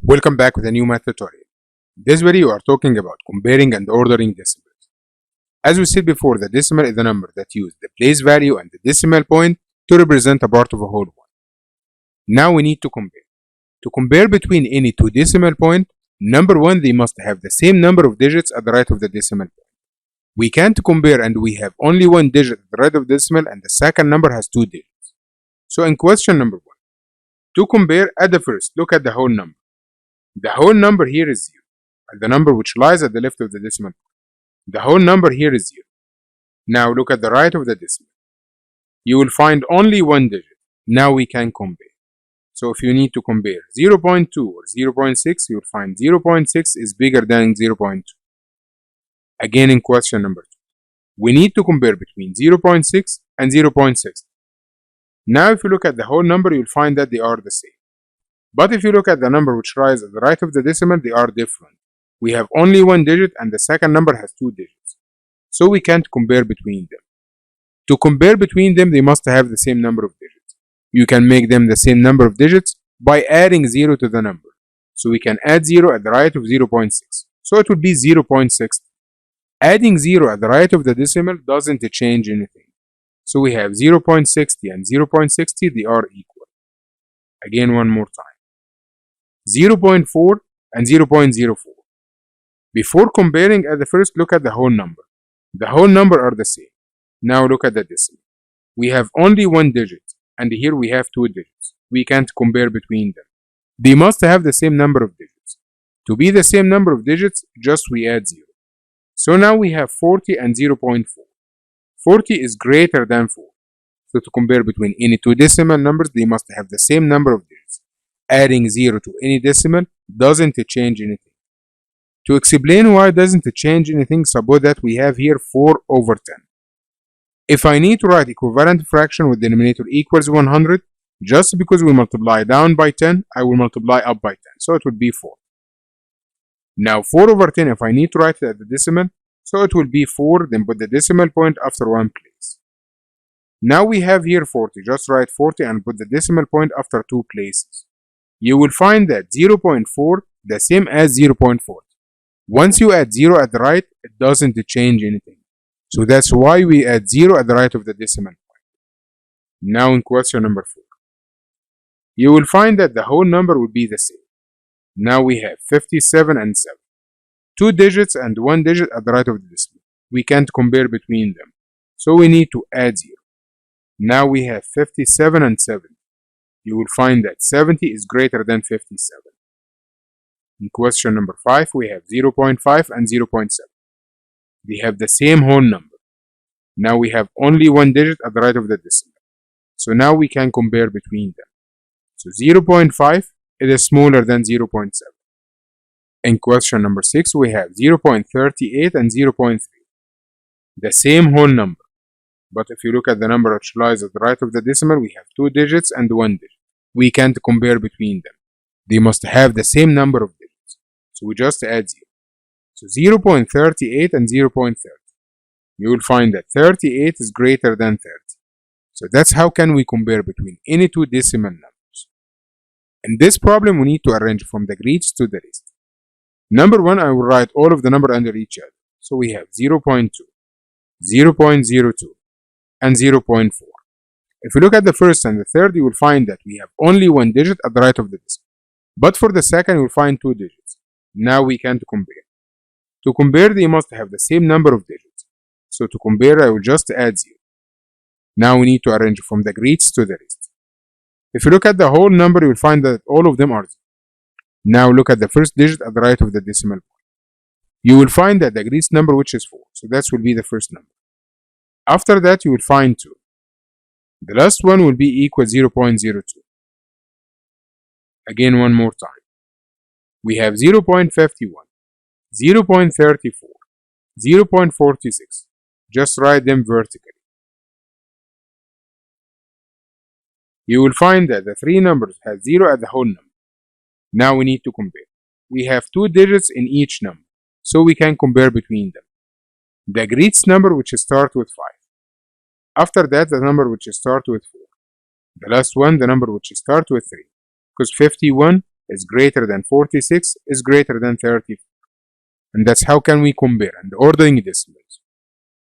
Welcome back with a new math tutorial. In this video, we are talking about comparing and ordering decimals. As we said before, the decimal is the number that uses the place value and the decimal point to represent a part of a whole one. Now we need to compare. To compare between any two decimal points, number one, they must have the same number of digits at the right of the decimal point. We can't compare and we have only one digit at the right of the decimal and the second number has two digits. So in question number one, to compare, at the first, look at the whole number. The whole number here is 0, and the number which lies at the left of the decimal point. The whole number here is 0. Now look at the right of the decimal. You will find only one digit. Now we can compare. So if you need to compare 0.2 or 0.6, you will find 0.6 is bigger than 0.2. Again in question number 2, we need to compare between 0.6 and 0.6. Now if you look at the whole number, you will find that they are the same. But if you look at the number which lies at the right of the decimal, they are different. We have only one digit and the second number has two digits. So we can't compare between them. To compare between them, they must have the same number of digits. You can make them the same number of digits by adding 0 to the number. So we can add 0 at the right of 0.6. So it would be 0.6. Adding 0 at the right of the decimal doesn't change anything. So we have 0.60 and 0.60, they are equal. Again one more time. 0.4 and 0.04. Before comparing, at the first, look at the whole number. The whole number are the same. Now look at the decimal. We have only one digit, and here we have two digits. We can't compare between them. They must have the same number of digits. To be the same number of digits, just we add 0. So now we have 40 and 0.4. 40 is greater than 4. So to compare between any two decimal numbers, they must have the same number of digits. Adding 0 to any decimal doesn't change anything. To explain why it doesn't change anything, suppose that we have here 4 over 10. If I need to write equivalent fraction with denominator equals 100, just because we multiply down by 10, I will multiply up by 10. So it would be 4. Now 4 over 10, if I need to write it at the decimal, so it will be 4, then put the decimal point after one place. Now we have here 40, just write 40 and put the decimal point after two places. You will find that 0.4 the same as 0.40. Once you add 0 at the right, it doesn't change anything. So that's why we add 0 at the right of the decimal point. Now in question number 4, you will find that the whole number will be the same. Now we have 57 and 7. Two digits and one digit at the right of the decimal. We can't compare between them. So we need to add 0. Now we have 57 and 7. You will find that 70 is greater than 57. In question number 5, we have 0.5 and 0.7. They have the same whole number. Now we have only one digit at the right of the decimal. So now we can compare between them. So 0.5 is smaller than 0.7. In question number 6, we have 0.38 and 0.3. The same whole number. But if you look at the number which lies at the right of the decimal, we have two digits and one digit. We can't compare between them. They must have the same number of digits. So we just add 0. So 0.38 and 0.30. You will find that 38 is greater than 30. So that's how can we compare between any two decimal numbers. In this problem, we need to arrange from the greatest to the least. Number 1, I will write all of the number under each other. So we have 0.2, 0.02, and 0.4. If you look at the first and the third, you will find that we have only one digit at the right of the decimal. But for the second, you will find two digits. Now we can't compare. To compare, they must have the same number of digits. So to compare, I will just add 0. Now we need to arrange from the greatest to the least. If you look at the whole number, you will find that all of them are 0. Now look at the first digit at the right of the decimal point. You will find that the greatest number, which is 4. So that will be the first number. After that, you will find 2. The last one will be equal 0.02. Again, one more time. We have 0.51, 0.34, 0.46. Just write them vertically. You will find that the three numbers have 0 at the whole number. Now we need to compare. We have two digits in each number, so we can compare between them. The greatest number which starts with 5. After that, the number which starts with 4. The last one, the number which starts with 3. Because 51 is greater than 46 is greater than 34. And that's how can we compare and ordering decimals.